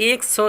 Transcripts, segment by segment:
100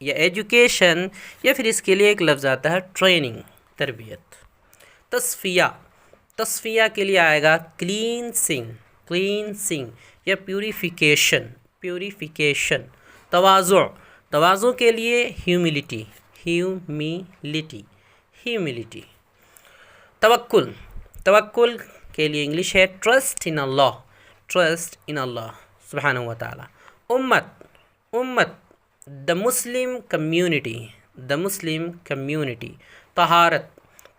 یا ایجوکیشن یا پھر اس کے لیے ایک لفظ آتا ہے ٹریننگ، تربیت۔ تصفیہ، تصفیہ کے لیے آئے گا کلینسنگ، کلینسنگ یا پیوریفیکیشن، پیوریفیکیشن۔ تواضع، تواضع کے لیے ہیوملٹی، ہیوملٹی، ہیوملٹی۔ توکل، توکل کے لیے انگلش ہے trust in Allah, trust in اللہ سبحانہ و تعالی۔ امت، امت دا مسلم کمیونٹی، دا مسلم کمیونٹی۔ طہارت،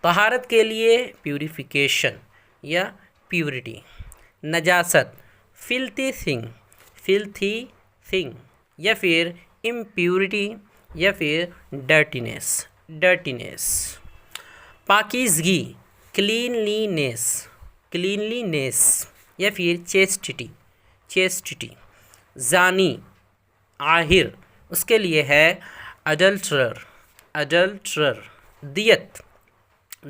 طہارت کے لیے پیوریفیکیشن یا پیورٹی۔ نجاست، فلتھی تھنگ، فلتھی تھنگ یا پھر امپیورٹی یا پھر ڈرٹینس، ڈرٹینس۔ پاکیزگی، کلینلینس، کلینلینس یا پھر چیسٹٹی، چیسٹٹی۔ زانی، عاہر، اس کے لیے ہے اڈلٹرر، اڈلٹرر۔ دیت،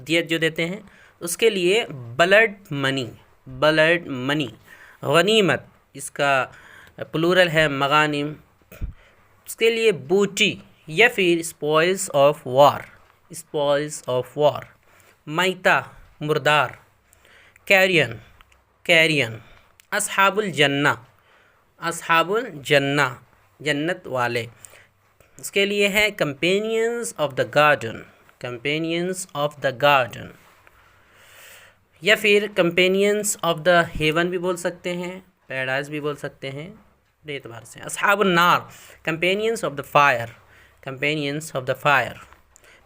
دیت جو دیتے ہیں اس کے لیے بلڈ منی، بلڈ منی۔ غنیمت، اس کا پلورل ہے مغانم، اس کے لیے بوٹی یا پھر اسپوائلز آف وار، اسپوائلز آف وار۔ میتہ، مردار۔ Carrion, carrion. اصحاب الجنہ، اصحاب الجنہ، جنت والے، اس کے لیے ہے companions of the garden, companions of the garden یا پھر کمپینینز آف دا ہیون بھی بول سکتے ہیں، پیراڈائز بھی بول سکتے ہیں بے اعتبار سے۔ اصحاب النار، companions of the fire, companions of the fire.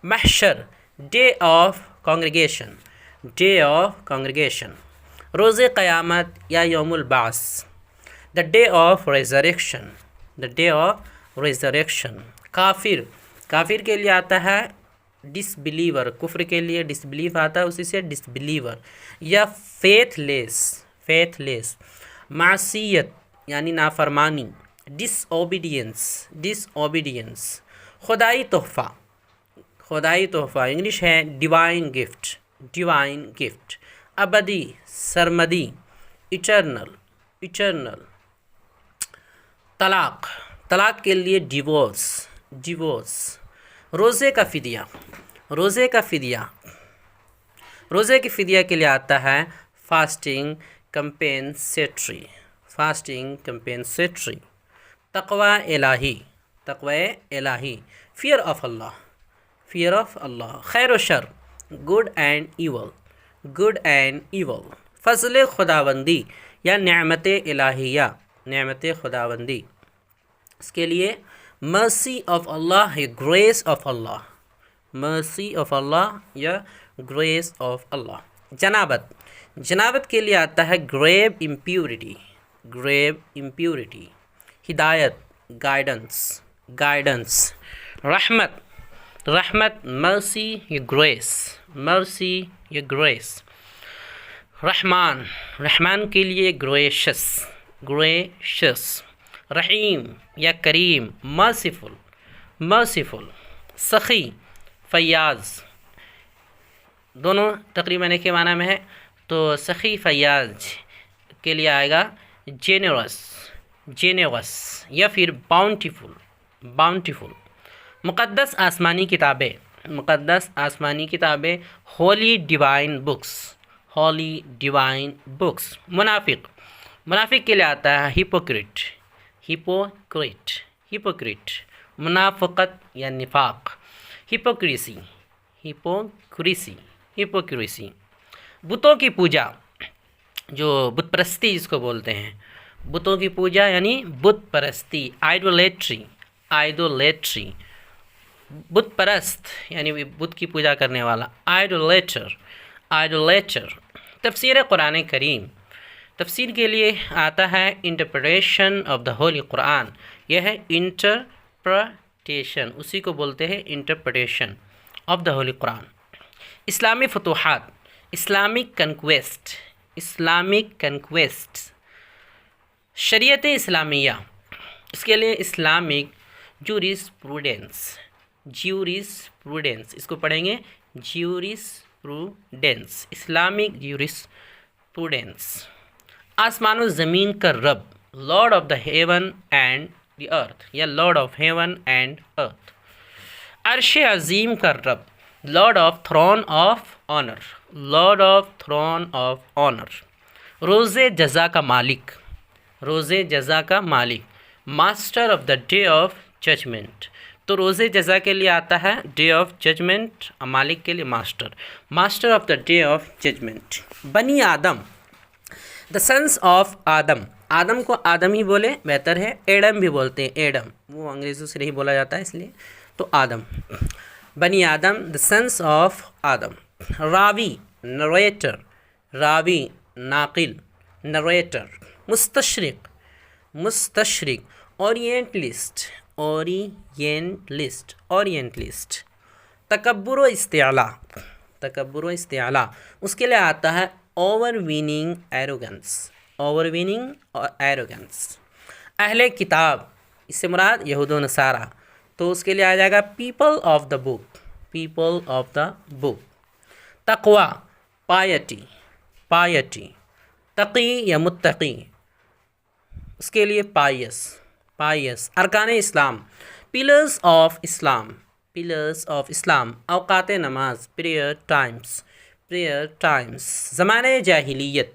محشر، day of congregation, day of congregation. روز قیامت یا یوم البعث، the day of resurrection, the day of resurrection. کافر، کافر کے لیے آتا ہے ڈس بلیور، کفر کے لیے ڈس بلیف آتا ہے، اسی سے ڈس بلیور یا فیتھ لیس، فیتھ لیس۔ معصیت یعنی نافرمانی، ڈس اوبیڈینس، ڈس اوبیڈینس۔ خدائی تحفہ، خدائی تحفہ انگلش ہے ڈیوائن گفٹ، ڈیوائن گفٹ۔ ابدی، سرمدی، ایٹرنل، ایٹرنل۔ طلاق، طلاق کے لیے ڈیورس، ڈیورس۔ روزے کا فدیہ، روزے کا فدیہ، روزے کی فدیہ کے لیے آتا ہے فاسٹنگ کمپینسیٹری، فاسٹنگ کمپینسیٹری۔ تقوی الہی، تقوی الہی۔ Fear of Allah, fear of Allah. خیر و شر، good and evil, good and evil. فضل خداوندی یا نعمت الہیہ، نعمت خداوندی، اس کے لیے mercy of Allah, grace of Allah, mercy of اللہ یا گریس آف اللہ۔ جنابت، جنابت کے لیے آتا ہے گریو امپیورٹی، گریو امپیورٹی۔ ہدایت، گائیڈنس، گائیڈنس۔ رحمت، رحمت مرسی یا گریس، مرسی یا گریس۔ رحمان، رحمان کے لیے گریشس، گریشس۔ رحیم یا کریم، مرسیفل، مرسیفل۔ سخی، فیاض، دونوں تقریباً ایک ہی معنی میں ہے، تو سخی فیاض کے لیے آئے گا جینرس، جینرس یا پھر باؤنٹیفل، باؤنٹیفل۔ مقدس آسمانی کتابیں، مقدس آسمانی کتابیں، holy divine books, holy divine books. منافق، منافق کے لیے آتا ہے ہپوکریٹ، ہپوکریٹ، ہپوکریٹ۔ منافقت یا نفاق، ہپوکریسی، ہپوکریسی، ہپوکریسی۔ بتوں کی پوجا، جو بت پرستی جس کو بولتے ہیں، بتوں کی پوجا یعنی بت پرستی، آئیڈولیٹری، آئیڈولیٹری۔ بت پرست یعنی بت کی پوجا کرنے والا، آئیڈولیٹر، آئیڈولیٹر۔ تفسیر قرآن کریم، تفسیر کے لیے آتا ہے انٹرپریٹیشن آف دا ہولی قرآن، یہ ہے انٹرپریٹیشن، اسی کو بولتے ہیں انٹرپریٹیشن آف دا ہولی قرآن۔ اسلامی فتوحات، اسلامک کنکویسٹ، اسلامک کنکویسٹ۔ شریعت اسلامیہ، اس کے لیے Islamic jurisprudence, jurisprudence, اس کو پڑھیں گے jurisprudence, Islamic jurisprudence. آسمان و زمین کا رب، lord of the heaven and the earth یا lord of heaven and earth. عرش عظیم کا رب، lord of throne of honour, lord of throne of honour, روز جزا کا مالک، روز جزا کا مالک، master of the day of judgement, تو روز جزا کے لیے آتا ہے ڈے آف ججمنٹ، مالک کے لیے master, master of the day of judgement. بنی آدم، دا سنس آف آدم، آدم کو آدم ہی بولے بہتر ہے، ایڈم بھی بولتے ہیں، ایڈم وہ انگریزوں سے نہیں بولا جاتا ہے اس لیے، تو آدم، بنی آدم، دا سنس آف آدم۔ راوی، نریٹر، راوی ناقل، نریٹر۔ مستشرق، مستشرق، اورینٹلسٹ، اورینٹلسٹ، اورینٹلسٹ۔ تکبر و استعلاء، تکبر و استعلاء، اس کے لیے آتا ہے over waning arrogance, over waning اور ایروگنس۔ اہل کتاب، اس سے مراد یہود و نصارہ، تو اس کے لیے آ جائے گا people of the book, people of the book. تقوی، پائٹی، پائٹی۔ تقی یا متقی، اس کے لیے پائس، پائس۔ ارکان اسلام، pillars of Islam, pillars of Islam. اوقات نماز، پریئر ٹائمز، پریئر ٹائمز۔ زمانۂ جاہلیت،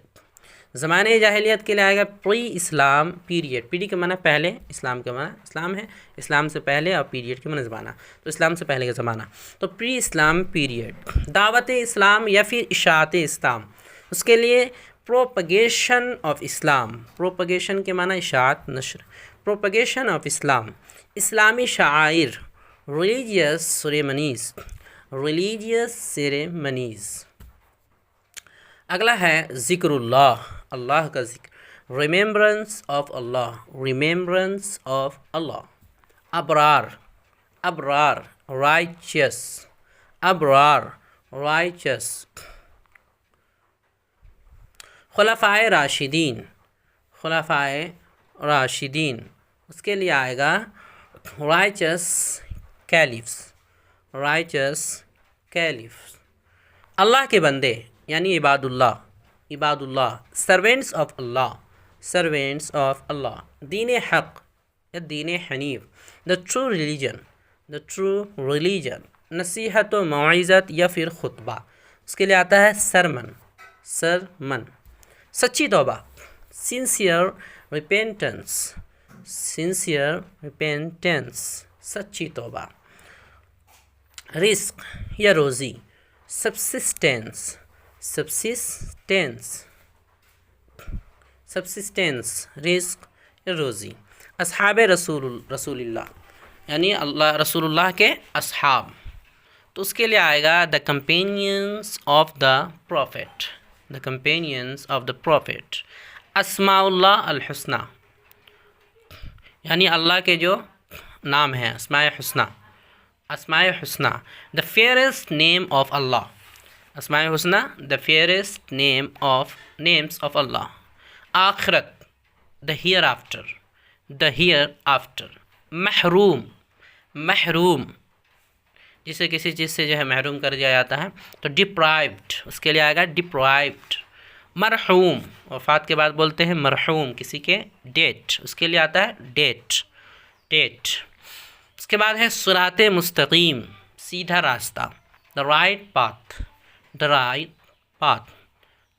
زمانۂ جاہلیت کے لیے آئے گا پری اسلام پیریڈ، پیری کے معنی پہلے، اسلام کے معنی اسلام ہے، اسلام سے پہلے، اور پیریڈ کے معنی زمانہ، تو اسلام سے پہلے کا زمانہ، تو پری اسلام پیریڈ۔ دعوت اسلام یا پھر اشاعت اسلام، اس کے لیے پروپگیشن آف اسلام، پروپگیشن کے معنی اشاعت، نشر، پروپگیشن آف اسلام۔ اسلامی شعائر، ریلیجیس سیریمنیز، ریلیجیس سیریمنیز۔ اگلا ہے ذکر اللہ، اللہ کا ذکر، ریمیمبرنس آف اللہ، ریمیمبرنس آف اللہ۔ ابرار، ابرار، رائچس، ابرار، رائچس۔ خلفائے راشدین، خلفائے راشدین، اس کے لیے آئے گا رائچس کیلفس، رائچس کیلفس۔ اللہ کے بندے یعنی عباد اللہ، عباد اللہ۔ Servants of Allah, servants of Allah. دین حق یا دین حنیف، the true religion, the true religion. نصیحت و موعظت یا پھر خطبہ، اس کے لیے آتا ہے سرمن، سرمن۔ سچی توبہ، سنسیئر ریپینٹنس، سنسیئر ریپینٹنس، سچی توبہ۔ رزق یا روزی، سبسسٹینس، سبسسٹینس، سبسسٹینس، رزق یا روزی۔ اصحاب رسول اللہ یعنی اللہ، رسول اللہ کے اصحاب، تو اس کے لیے آئے گا the companions of the prophet, the companions of the prophet. اسماء اللہ الحسنہ یعنی اللہ کے جو نام ہیں، اسماء حسنہ، اسماء حسنہ۔ The fairest name of Allah, اسماء حسنہ، the fairest name of names of Allah. آخرت، the hereafter, the hereafter. محروم، محروم، جسے کسی چیز سے جو ہے محروم کر دیا جاتا ہے، تو ڈپرائیوڈ، اس کے لیے آئے گا ڈپرائیوڈ۔ مرحوم، وفات کے بعد بولتے ہیں مرحوم، کسی کے ڈیٹ، اس کے لیے آتا ہے ڈیٹ، ڈیٹ۔ اس کے بعد ہے صراط مستقیم، سیدھا راستہ، the right path, the right path,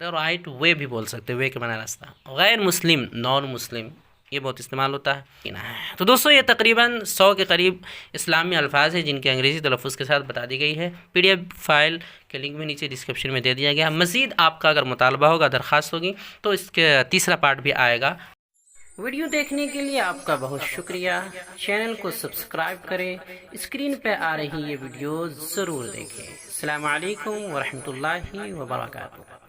the right way بھی بول سکتے، وے کے معنی راستہ۔ غیر مسلم، نان مسلم، یہ بہت استعمال ہوتا ہے۔ تو دوستو یہ تقریباً 100 کے قریب اسلامی الفاظ ہیں جن کے انگریزی تلفظ کے ساتھ بتا دی گئی ہے۔ پی ڈی ایف فائل کے لنک میں نیچے ڈسکرپشن میں دے دیا گیا۔ مزید آپ کا اگر مطالبہ ہوگا، درخواست ہوگی، تو اس کے تیسرا پارٹ بھی آئے گا۔ ویڈیو دیکھنے کے لیے آپ کا بہت شکریہ۔ چینل کو سبسکرائب کریں، اسکرین پہ آ رہی یہ ویڈیو ضرور دیکھیں۔ السلام علیکم ورحمۃ اللہ وبرکاتہ۔